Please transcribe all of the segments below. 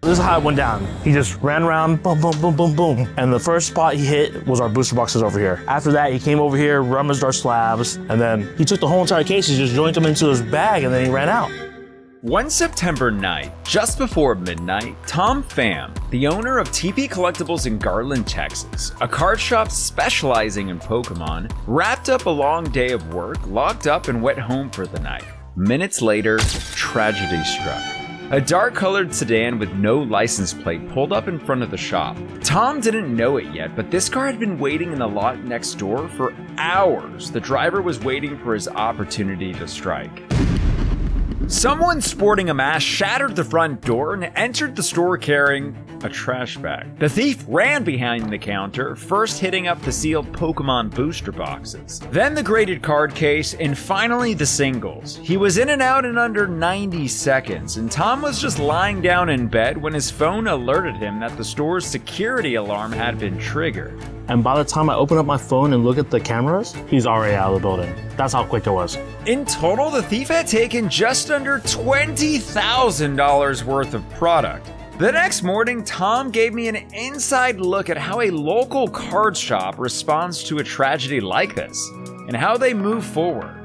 This is how it went down. He just ran around, boom, boom, boom, boom, boom. And the first spot he hit was our booster boxes over here. After that, he came over here, rummaged our slabs, and then he took the whole entire case, he just joined them into his bag, and then he ran out. One September night, just before midnight, Tom Pham, the owner of TP Collectibles in Garland, Texas, a card shop specializing in Pokemon, wrapped up a long day of work, locked up, and went home for the night. Minutes later, tragedy struck. A dark-colored sedan with no license plate pulled up in front of the shop. Tom didn't know it yet, but this car had been waiting in the lot next door for hours. The driver was waiting for his opportunity to strike. Someone sporting a mask shattered the front door and entered the store carrying a trash bag. The thief ran behind the counter, first hitting up the sealed Pokémon booster boxes, then the graded card case, and finally the singles. He was in and out in under 90 seconds, and Tom was just lying down in bed when his phone alerted him that the store's security alarm had been triggered. And by the time I open up my phone and look at the cameras, he's already out of the building. That's how quick it was. In total, the thief had taken just under $20,000 worth of product. The next morning, Tom gave me an inside look at how a local card shop responds to a tragedy like this, and how they move forward,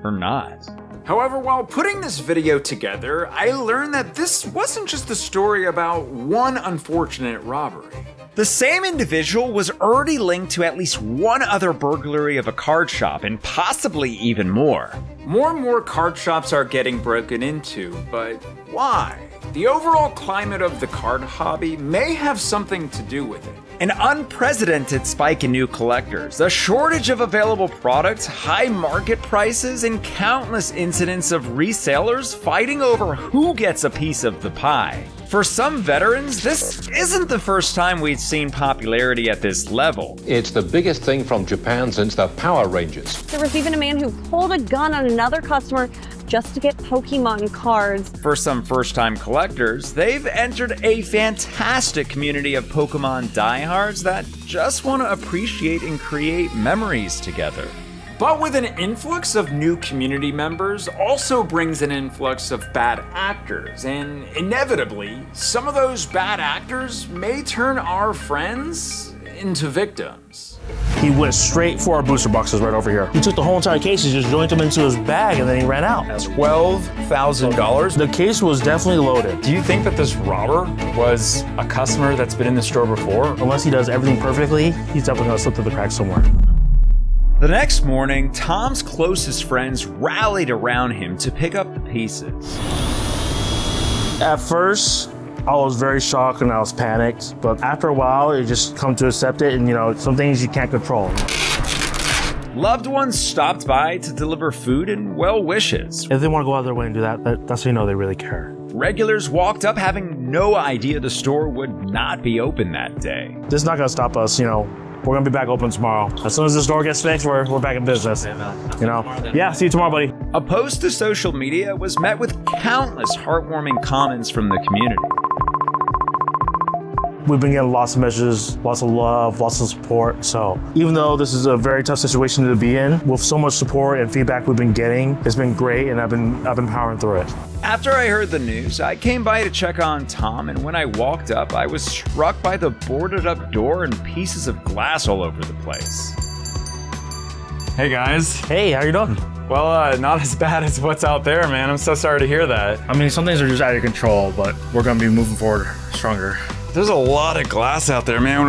or not. However, while putting this video together, I learned that this wasn't just a story about one unfortunate robbery. The same individual was already linked to at least one other burglary of a card shop, and possibly even more. More and more card shops are getting broken into, but why? The overall climate of the card hobby may have something to do with it. An unprecedented spike in new collectors, a shortage of available products, high market prices, and countless incidents of resellers fighting over who gets a piece of the pie. For some veterans, this isn't the first time we've seen popularity at this level. It's the biggest thing from Japan since the Power Rangers. There was even a man who pulled a gun on another customer just to get Pokemon cards. For some first-time collectors, they've entered a fantastic community of Pokemon diehards that just want to appreciate and create memories together. But with an influx of new community members also brings an influx of bad actors, and inevitably, some of those bad actors may turn our friends into victims. He went straight for our booster boxes right over here. He took the whole entire case, he just joined them into his bag, and then he ran out. $12,000? The case was definitely loaded. Do you think that this robber was a customer that's been in the store before? Unless he does everything perfectly, he's definitely gonna slip through the cracks somewhere. The next morning, Tom's closest friends rallied around him to pick up the pieces. At first, I was very shocked and I was panicked, but after a while, you just come to accept it, and some things you can't control. Loved ones stopped by to deliver food and well wishes. If they want to go out of their way and do that, that's how you know they really care. Regulars walked up having no idea the store would not be open that day. This is not gonna stop us, We're gonna be back open tomorrow. As soon as this door gets fixed, we're back in business. Yeah, see you tomorrow, buddy. A post to social media was met with countless heartwarming comments from the community. We've been getting lots of messages, lots of love, lots of support. So even though this is a very tough situation to be in, with so much support and feedback we've been getting, it's been great, and I've been powering through it. After I heard the news, I came by to check on Tom, and when I walked up, I was struck by the boarded up door and pieces of glass all over the place. Hey guys. Hey, how you doing? Well, not as bad as what's out there, man. I'm so sorry to hear that. I mean, some things are just out of control, but we're gonna be moving forward stronger. There's a lot of glass out there, man.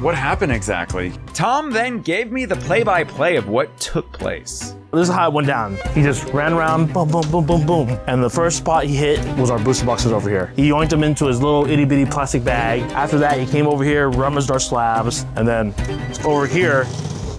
What happened exactly? Tom then gave me the play-by-play of what took place. This is how it went down. He just ran around, boom, boom, boom, boom, boom. And the first spot he hit was our booster boxes over here. He yoinked them into his little itty bitty plastic bag. After that, he came over here, rummaged our slabs, and then over here,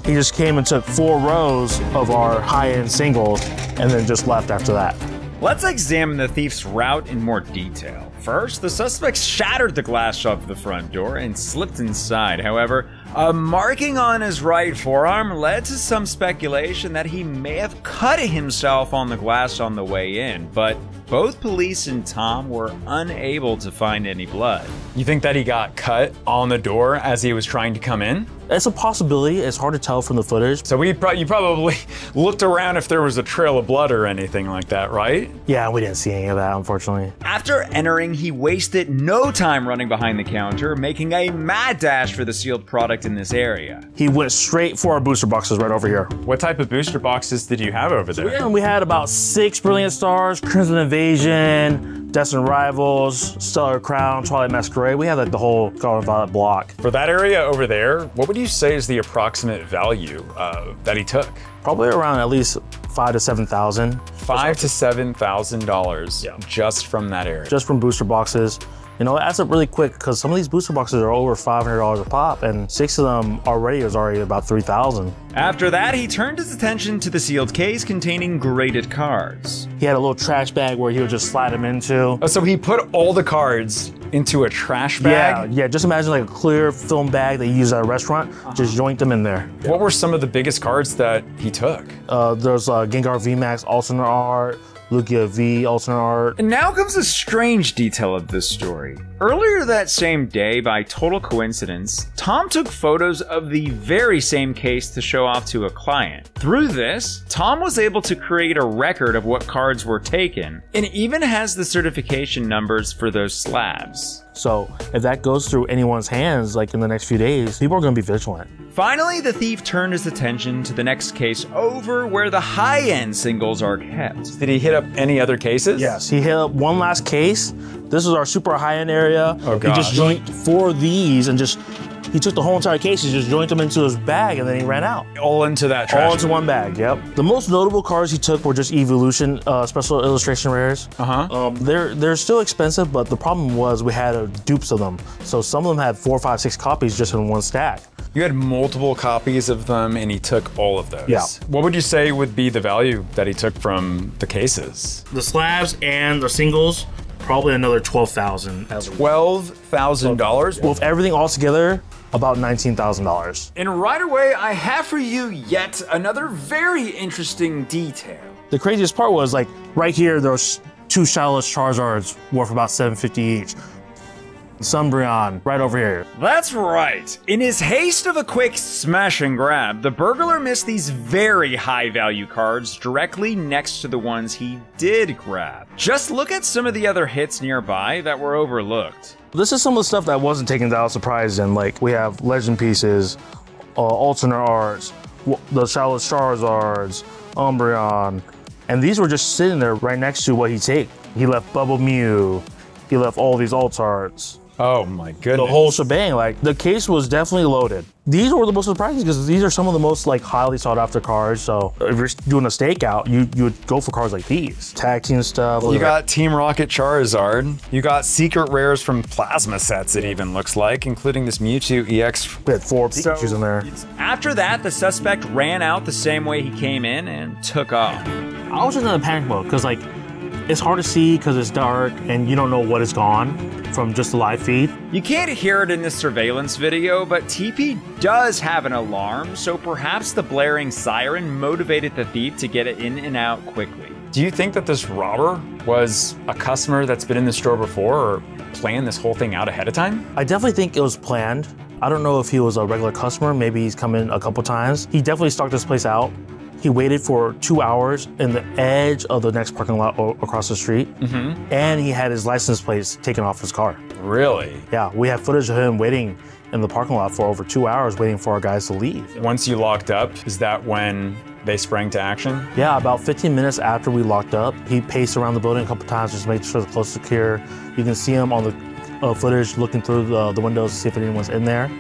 he just came and took 4 rows of our high-end singles, and then just left after that. Let's examine the thief's route in more detail. First, the suspect shattered the glass of the front door and slipped inside. However, a marking on his right forearm led to some speculation that he may have cut himself on the glass on the way in, but both police and Tom were unable to find any blood. You think that he got cut on the door as he was trying to come in? It's a possibility. It's hard to tell from the footage. So you probably looked around if there was a trail of blood or anything like that, right? Yeah, we didn't see any of that, unfortunately. After entering, he wasted no time running behind the counter, making a mad dash for the sealed product in this area. He went straight for our booster boxes right over here. What type of booster boxes did you have over there? Yeah, we had about 6 Brilliant Stars, Crimson Invasion, Destined Rivals, Stellar Crown, Twilight Masquerade. We had like the whole Scarlet Violet block. For that area over there, what would you say is the approximate value that he took? Probably around at least $5,000 to $7,000. $5,000 to $7,000 just from that area. Just from booster boxes. You know, it adds up really quick because some of these booster boxes are over $500 a pop, and 6 of them already about $3,000. After that, he turned his attention to the sealed case containing graded cards. He had a little trash bag where he would just slide them into. Oh, so he put all the cards into a trash bag? Yeah, just imagine like a clear film bag that you use at a restaurant, just yoink them in there. What were some of the biggest cards that he took? There's Gengar VMAX alternate art, Lugia V alternate art. And now comes a strange detail of this story. Earlier that same day, by total coincidence, Tom took photos of the very same case to show off to a client. Through this, Tom was able to create a record of what cards were taken, and even has the certification numbers for those slabs. So if that goes through anyone's hands, like in the next few days, people are gonna be vigilant. Finally, the thief turned his attention to the next case over, where the high-end singles are kept. Did he hit up any other cases? Yes, he hit up one last case. This is our super high-end area. Oh, he just joined 4 of these and he took the whole entire case, he just joined them into his bag and then he ran out. All into that trash? All into one bag, yep. The most notable cards he took were just Evolution, special illustration rares. They're still expensive, but the problem was we had dupes of them. So some of them had 4, 5, 6 copies just in one stack. You had multiple copies of them and he took all of those? Yeah. What would you say would be the value that he took from the cases? The slabs and the singles, probably another $12,000. $12,000? With everything all together, about $19,000. And right away, I have for you yet another very interesting detail. The craziest part was like right here, there was 2 Shadowless Charizards worth about $750 each. Sunbreon, right over here. That's right. In his haste of a quick smash and grab, the burglar missed these very high value cards directly next to the ones he did grab. Just look at some of the other hits nearby that were overlooked. This is some of the stuff that wasn't taken without surprise in. Like we have legend pieces, alternate arts, the Shadowless Charizards, Umbreon, and these were just sitting there right next to what he take. He left Bubble Mew, he left all these alt arts. Oh my goodness. The whole shebang, like the case was definitely loaded. These were the most surprising because these are some of the most like highly sought after cards. So if you're doing a stakeout, you would go for cards like these. Tag team stuff. You got Team Rocket Charizard. You got secret rares from plasma sets, it even looks like, including this Mewtwo EX. We had 4 Pikachus in there. After that, the suspect ran out the same way he came in and took off. I was just in a panic mode because like it's hard to see because it's dark and you don't know what is gone from just the live feed. You can't hear it in this surveillance video, but TP does have an alarm, so perhaps the blaring siren motivated the thief to get it in and out quickly. Do you think that this robber was a customer that's been in the store before or planned this whole thing out ahead of time? I definitely think it was planned. I don't know if he was a regular customer, maybe he's come in a couple times. He definitely stalked this place out. He waited for 2 hours in the edge of the next parking lot across the street, and he had his license plates taken off his car. Really? Yeah, we have footage of him waiting in the parking lot for over 2 hours waiting for our guys to leave. Once you locked up, is that when they sprang to action? Yeah, about 15 minutes after we locked up, he paced around the building a couple times just to make sure the close secure. You can see him on the footage looking through the windows to see if anyone's in there,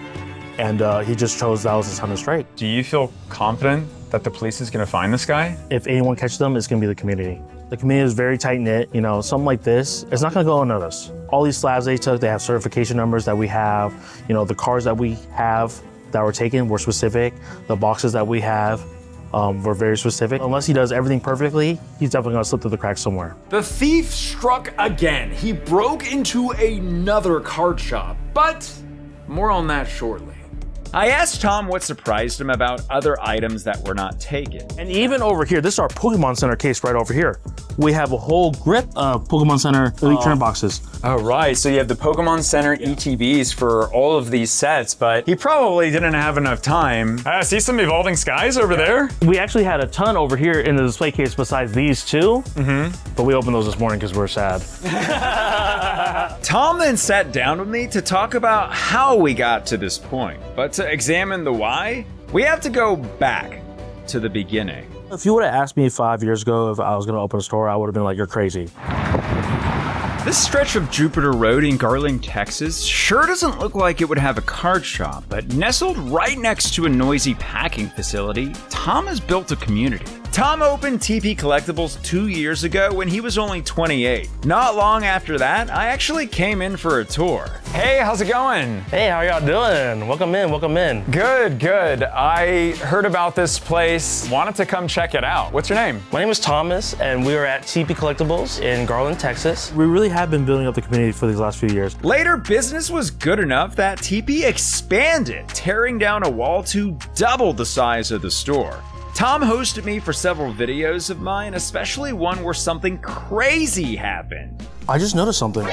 and he just chose that was his time to strike. Do you feel confident that the police is going to find this guy? If anyone catches them, it's going to be the community. The community is very tight-knit. You know, something like this, it's not going to go unnoticed. All these slabs they took, they have certification numbers that we have. You know, the cards that we have that were taken were specific. The boxes that we have were very specific. Unless he does everything perfectly, he's definitely going to slip through the cracks somewhere. The thief struck again. He broke into another card shop, but more on that shortly. I asked Tom what surprised him about other items that were not taken. And even over here, this is our Pokemon Center case right over here. We have a whole grip of Pokemon Center Elite Trainer boxes. Oh, right. So you have the Pokemon Center ETBs for all of these sets, but he probably didn't have enough time. I see some Evolving Skies over there. We actually had a ton over here in the display case besides these two, but we opened those this morning because we're sad. Tom then sat down with me to talk about how we got to this point. But to examine the why, we have to go back to the beginning. If you would have asked me 5 years ago if I was going to open a store, I would have been like, you're crazy. This stretch of Jupiter Road in Garland, Texas sure doesn't look like it would have a card shop, but nestled right next to a noisy packing facility, Tom has built a community. Tom opened TP Collectibles 2 years ago when he was only 28. Not long after that, I actually came in for a tour. Hey, how's it going? Hey, how y'all doing? Welcome in, welcome in. Good, good. I heard about this place, wanted to come check it out. What's your name? My name is Thomas, and we are at TP Collectibles in Garland, Texas. We really have been building up the community for these last few years. Later, business was good enough that TP expanded, tearing down a wall to double the size of the store. Tom hosted me for several videos of mine, especially one where something crazy happened. I just noticed something.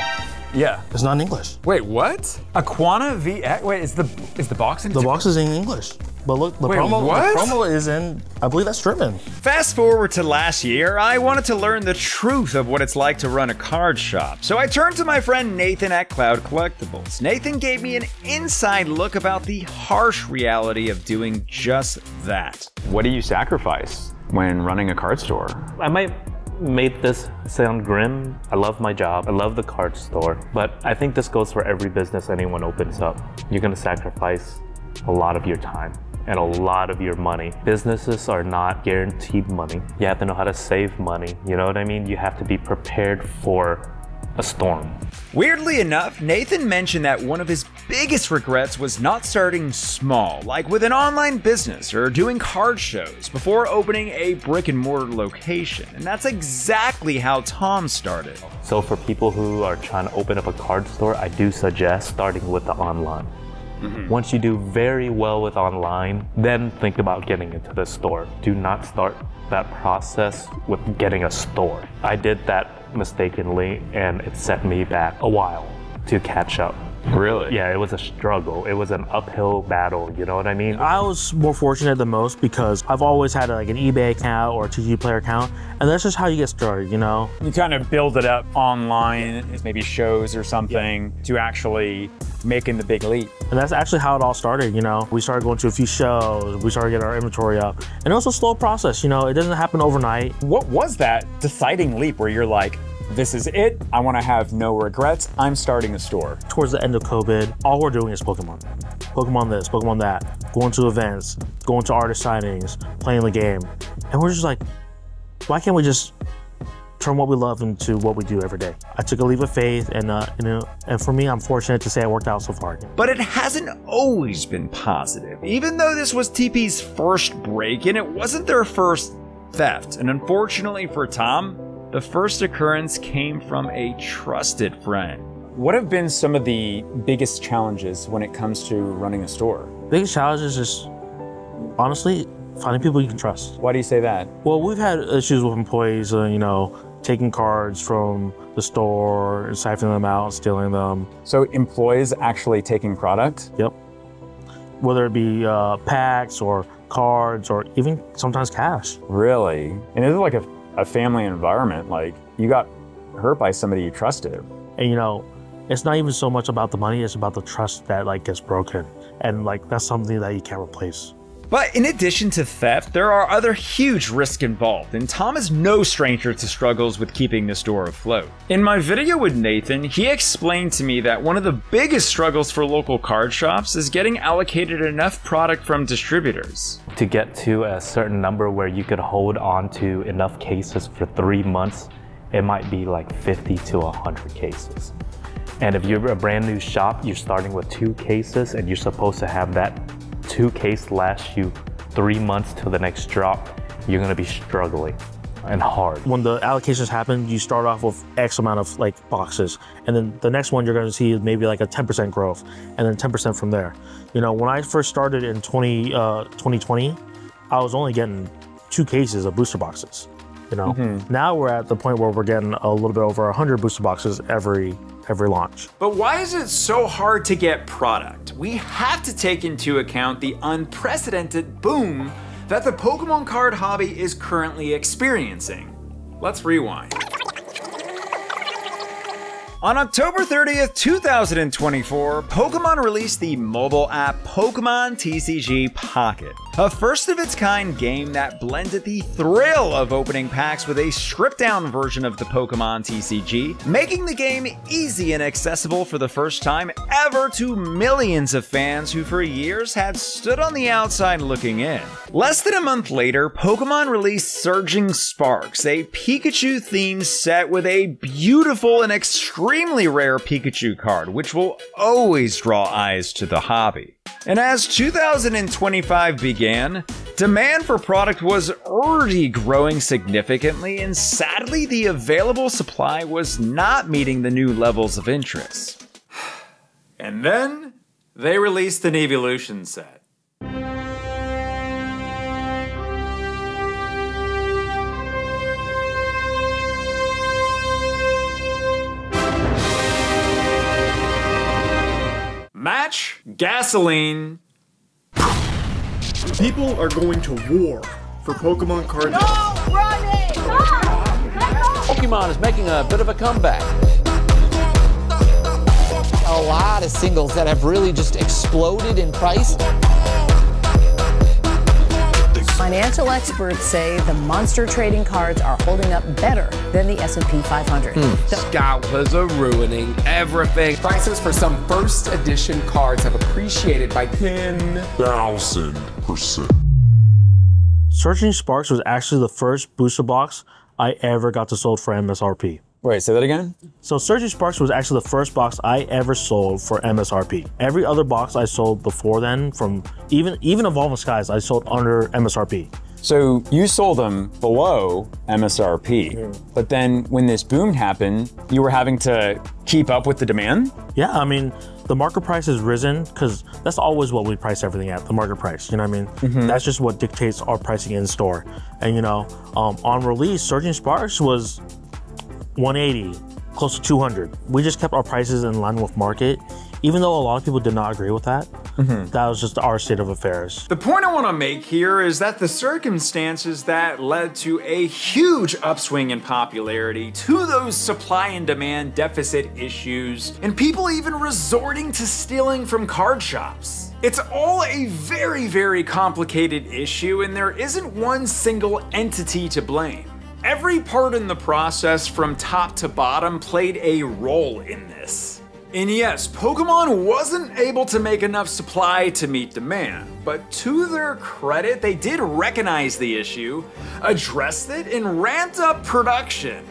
Yeah. It's not in English. Wait, what? Aquana VX? Wait, is the box in? The box is in English. But look, the promo is in, I believe that's German. Fast forward to last year, I wanted to learn the truth of what it's like to run a card shop. So I turned to my friend Nathan at Cloud Collectibles. Nathan gave me an inside look about the harsh reality of doing just that. What do you sacrifice when running a card store? I might make this sound grim. I love my job. I love the card store. But I think this goes for every business anyone opens up. You're gonna sacrifice a lot of your time and a lot of your money. Businesses are not guaranteed money. You have to know how to save money. You know what I mean? You have to be prepared for a storm. Weirdly enough, Nathan mentioned that one of his biggest regrets was not starting small, like with an online business or doing card shows, before opening a brick and mortar location. And that's exactly how Tom started. So for people who are trying to open up a card store, I do suggest starting with the online. Once you do very well with online, then think about getting into the store. Do not start that process with getting a store. I did that mistakenly and it set me back a while to catch up. Really? Yeah, it was a struggle. It was an uphill battle, you know what I mean? I was more fortunate than most because I've always had like an eBay account or a TG Player account, and that's just how you get started, you know? You kind of build it up online, maybe shows or something, to actually making the big leap. And that's actually how it all started, you know? We started going to a few shows, we started getting our inventory up, and it was a slow process, you know? It doesn't happen overnight. What was that deciding leap where you're like, this is it, I want to have no regrets, I'm starting a store? Towards the end of COVID, all we're doing is Pokemon. Pokemon this, Pokemon that, going to events, going to artist signings, playing the game. And we're just like, why can't we just turn what we love into what we do every day? I took a leap of faith, and you know, and for me, I'm fortunate to say it worked out so far. But it hasn't always been positive. Even though this was TP's first break-in, it wasn't their first theft. And unfortunately for Tom, the first occurrence came from a trusted friend. What have been some of the biggest challenges when it comes to running a store? Biggest challenge is just, honestly, finding people you can trust. Why do you say that? Well, we've had issues with employees, you know, taking cards from the store and siphoning them out and stealing them. So employees actually taking product? Yep. Whether it be packs or cards or even sometimes cash. Really? And it's like a family environment, like you got hurt by somebody you trusted. And you know, it's not even so much about the money, it's about the trust that like gets broken. And like, that's something that you can't replace. But in addition to theft, there are other huge risks involved, and Tom is no stranger to struggles with keeping the store afloat. In my video with Nathan, he explained to me that one of the biggest struggles for local card shops is getting allocated enough product from distributors. To get to a certain number where you could hold on to enough cases for 3 months, it might be like 50 to 100 cases. And if you're a brand new shop, you're starting with 2 cases and you're supposed to have that 2 case last you 3 months till the next drop, you're gonna be struggling. and hard. When the allocations happen, you start off with X amount of like boxes, and then the next one you're going to see maybe like a 10% growth, and then 10% from there. You know, when I first started in 2020, I was only getting 2 cases of booster boxes. You know, now we're at the point where we're getting a little bit over 100 booster boxes every launch. But why is it so hard to get product? We have to take into account the unprecedented boom that the Pokemon card hobby is currently experiencing. Let's rewind. On October 30th, 2024, Pokemon released the mobile app Pokemon TCG Pocket, a first-of-its-kind game that blended the thrill of opening packs with a stripped-down version of the Pokemon TCG, making the game easy and accessible for the first time ever to millions of fans who for years had stood on the outside looking in. Less than a month later, Pokemon released Surging Sparks, a Pikachu-themed set with a beautiful and extremely rare Pikachu card, which will always draw eyes to the hobby. And as 2025 began, demand for product was already growing significantly, and sadly the available supply was not meeting the new levels of interest. And then they released an Evolution set. Match, gasoline. People are going to war for Pokemon cards. No running! Pokemon is making a bit of a comeback. A lot of singles that have really just exploded in price. Financial experts say the monster trading cards are holding up better than the S&P 500. Scalpers are ruining everything. Prices for some first edition cards have appreciated by 10,000%. Surging Sparks was actually the first booster box I ever got to sold for MSRP. Wait, say that again? So Surging Sparks was actually the first box I ever sold for MSRP. Every other box I sold before then, from even Evolving Skies, I sold under MSRP. So you sold them below MSRP, but then when this boom happened, you were having to keep up with the demand? Yeah, I mean, the market price has risen because that's always what we price everything at, the market price, you know what I mean? That's just what dictates our pricing in store. And you know, on release, Surging Sparks was 180, close to 200. We just kept our prices in line with market, even though a lot of people did not agree with that. That was just our state of affairs. The point I want to make here is that the circumstances that led to a huge upswing in popularity, to those supply and demand deficit issues, and people even resorting to stealing from card shops. It's all a very, very complicated issue, and there isn't one single entity to blame. Every part in the process from top to bottom played a role in this. And yes, Pokemon wasn't able to make enough supply to meet demand, but to their credit, they did recognize the issue, addressed it, and ramped up production,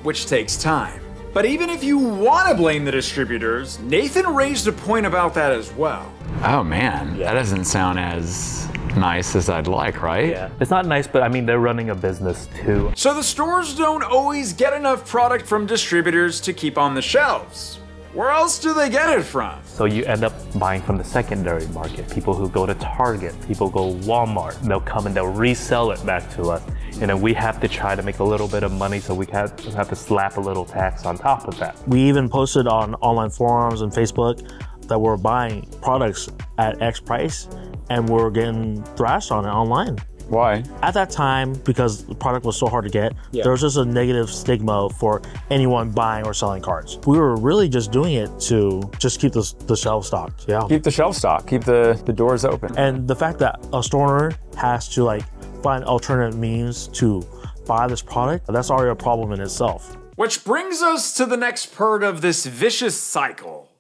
which takes time. But even if you want to blame the distributors, Nathan raised a point about that as well. Oh man, that doesn't sound as nice as I'd like, right? Yeah, it's not nice, but I mean, they're running a business too. So the stores don't always get enough product from distributors to keep on the shelves. Where else do they get it from? So you end up buying from the secondary market. People who go to Target, people go Walmart, they'll come and they'll resell it back to us. And then we have to try to make a little bit of money, so we have to slap a little tax on top of that. We even posted on online forums and Facebook that we're buying products at X price, and we're getting thrashed on it online. Why? At that time, because the product was so hard to get, there was just a negative stigma for anyone buying or selling cards. We were really just doing it to just keep the shelf stocked, Keep the shelf stocked, keep the doors open. And the fact that a store owner has to like find alternate means to buy this product, that's already a problem in itself. Which brings us to the next part of this vicious cycle.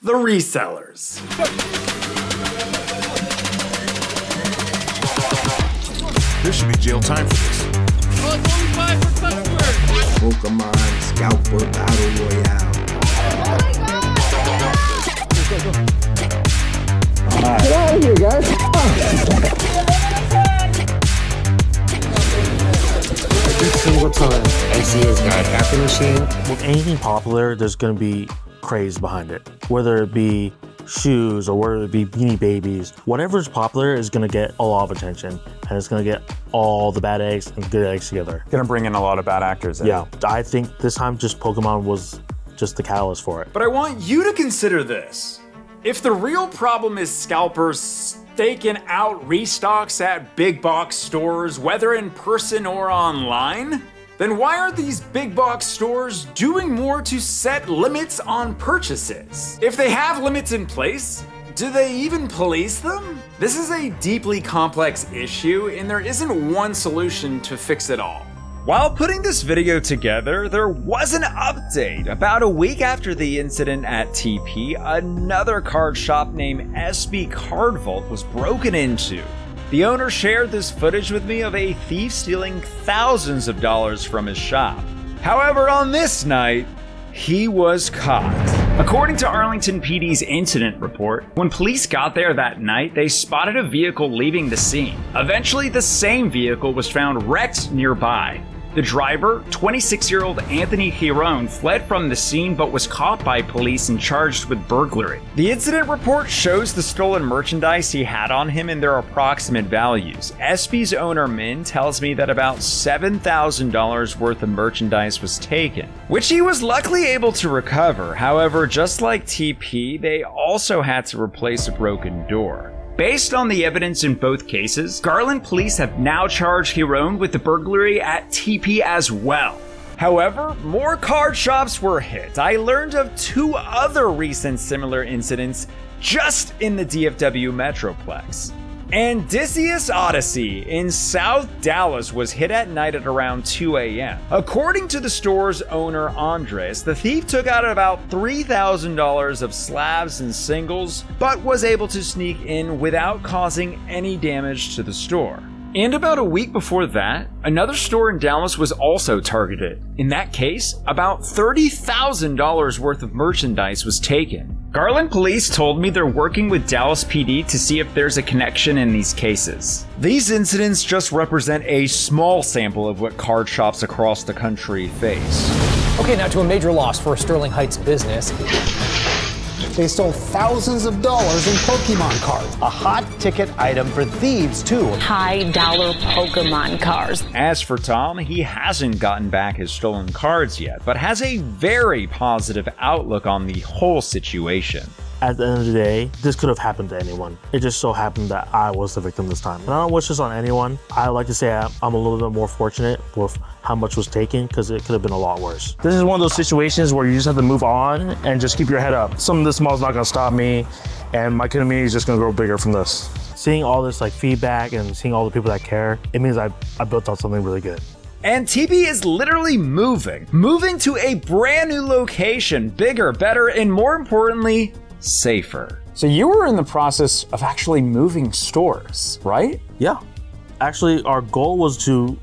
The resellers. There should be jail time for this. Oh, it's only 5 per customer. Pokemon Scalper Battle Royale. Get out of here, guys. my caffeine machine. With anything popular, there's gonna be craze behind it. Whether it be shoes or whether it be Beanie Babies, whatever's popular is gonna get a lot of attention, and it's gonna get all the bad eggs and good eggs together. Gonna bring in a lot of bad actors in. Yeah, I think this time just Pokemon was just the catalyst for it. But I want you to consider this. If the real problem is scalpers staking out restocks at big box stores, whether in person or online, then why are these big box stores doing more to set limits on purchases? If they have limits in place, do they even police them? This is a deeply complex issue, and there isn't one solution to fix it all. While putting this video together, there was an update. About a week after the incident at TP, another card shop named SB Card Vault was broken into. The owner shared this footage with me of a thief stealing thousands of dollars from his shop. However, on this night, he was caught. According to Arlington PD's incident report, when police got there that night, they spotted a vehicle leaving the scene. Eventually, the same vehicle was found wrecked nearby. The driver, 26-year-old Anthony Giron, fled from the scene but was caught by police and charged with burglary. The incident report shows the stolen merchandise he had on him and their approximate values. SB's owner Min tells me that about $7,000 worth of merchandise was taken, which he was luckily able to recover. However, just like TP, they also had to replace a broken door. Based on the evidence in both cases, Garland police have now charged Giron with the burglary at TP as well. However, more card shops were hit. I learned of 2 other recent similar incidents just in the DFW Metroplex. Andicius Odyssey in South Dallas was hit at night at around 2 a.m. According to the store's owner Andres, the thief took out about $3,000 of slabs and singles, but was able to sneak in without causing any damage to the store. And about a week before that, another store in Dallas was also targeted. In that case, about $30,000 worth of merchandise was taken. Garland police told me they're working with Dallas PD to see if there's a connection in these cases. These incidents just represent a small sample of what card shops across the country face. Okay, now to a major loss for Sterling Heights business. They stole thousands of dollars in Pokemon cards. A hot ticket item for thieves, too. High-dollar Pokemon cards. As for Tom, he hasn't gotten back his stolen cards yet, but has a very positive outlook on the whole situation. At the end of the day, this could have happened to anyone. It just so happened that I was the victim this time. And I don't wish this on anyone. I like to say I'm a little bit more fortunate with how much was taken, because it could have been a lot worse. This is one of those situations where you just have to move on and just keep your head up. Something this small is not gonna stop me, and my community is just gonna grow bigger from this. Seeing all this like feedback and seeing all the people that care, it means I built out something really good. And TP is literally moving to a brand new location, bigger, better, and more importantly, safer. So you were in the process of actually moving stores, right? Yeah. Actually, our goal was to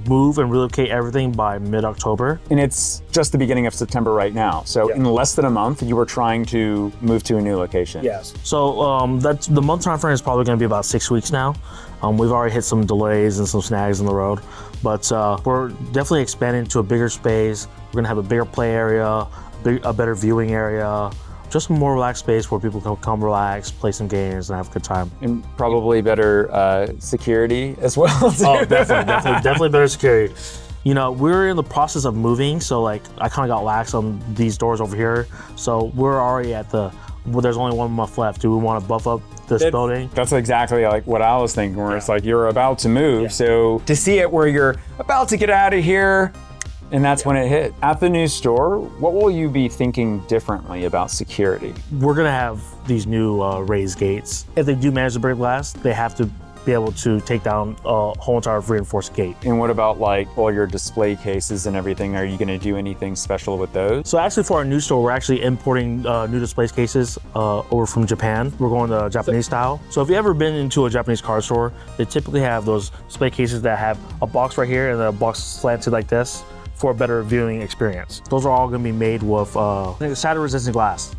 move and relocate everything by mid-October. And it's just the beginning of September right now. So in less than a month, you were trying to move to a new location. Yes. So that's the month time frame is probably going to be about 6 weeks now. We've already hit some delays and some snags in the road, but we're definitely expanding to a bigger space. We're going to have a bigger play area, a better viewing area, just a more relaxed space where people can come relax, play some games, and have a good time. And probably better security as well. Oh, definitely better security. You know, we're in the process of moving, so like I kind of got lax on these doors over here. So we're already at there's only 1 month left. Do we want to buff up this building? That's exactly like what I was thinking, where it's like you're about to move. So to see it where you're about to get out of here, and that's when it hit. At the new store, what will you be thinking differently about security? We're gonna have these new raised gates. If they do manage to break glass, they have to be able to take down a whole entire reinforced gate. And what about like all your display cases and everything? Are you gonna do anything special with those? So actually for our new store, we're actually importing new display cases over from Japan. We're going to Japanese style. So if you've ever been into a Japanese card store, they typically have those display cases that have a box right here and then a box slanted like this for a better viewing experience. Those are all gonna be made with shatter-resistant glass.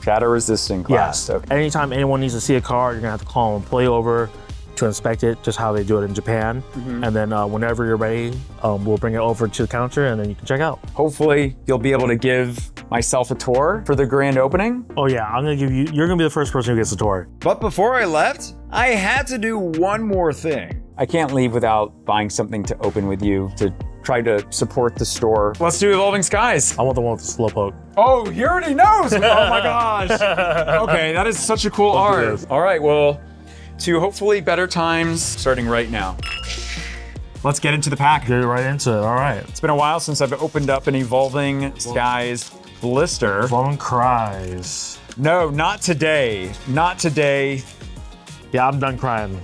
Shatter-resistant glass, yes. Okay. Anytime anyone needs to see a card, you're gonna have to call an employee over, to inspect it, just how they do it in Japan. And then whenever you're ready, we'll bring it over to the counter and then you can check out. Hopefully you'll be able to give myself a tour for the grand opening. Oh yeah, I'm gonna give you, you're gonna be the first person who gets the tour. But before I left, I had to do one more thing. I can't leave without buying something to open with you to try to support the store. Let's do Evolving Skies. I want the one with the slowpoke. Oh, he already knows. Oh my gosh. Okay, that is such a cool art. All right, well, to hopefully better times starting right now. Let's get into the pack. Get right into it, all right. It's been a while since I've opened up an Evolving Skies blister. Evolving Cries. No, not today. Not today. Yeah, I'm done crying.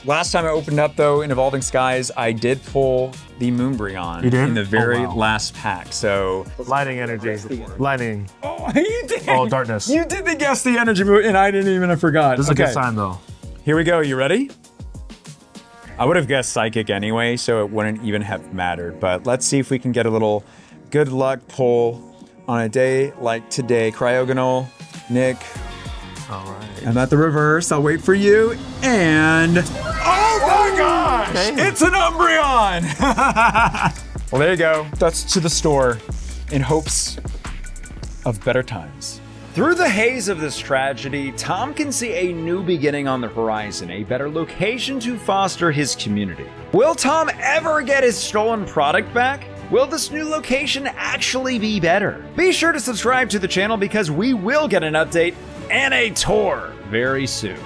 Last time I opened up though in Evolving Skies, I did pull the Moonbreon in the very last pack. So lightning energy, lightning. Oh, you did. Oh, darkness. You did guess the energy move, and I didn't even. I forgot. This is a good sign though. Here we go. You ready? I would have guessed Psychic anyway, so it wouldn't even have mattered. But let's see if we can get a little good luck pull on a day like today. Cryogonal, Nick. All right. I'm at the reverse. I'll wait for you. And oh my gosh! Okay. It's an Umbreon! Well, there you go. That's to the store in hopes of better times. Through the haze of this tragedy, Tom can see a new beginning on the horizon, a better location to foster his community. Will Tom ever get his stolen product back? Will this new location actually be better? Be sure to subscribe to the channel because we will get an update and a tour very soon.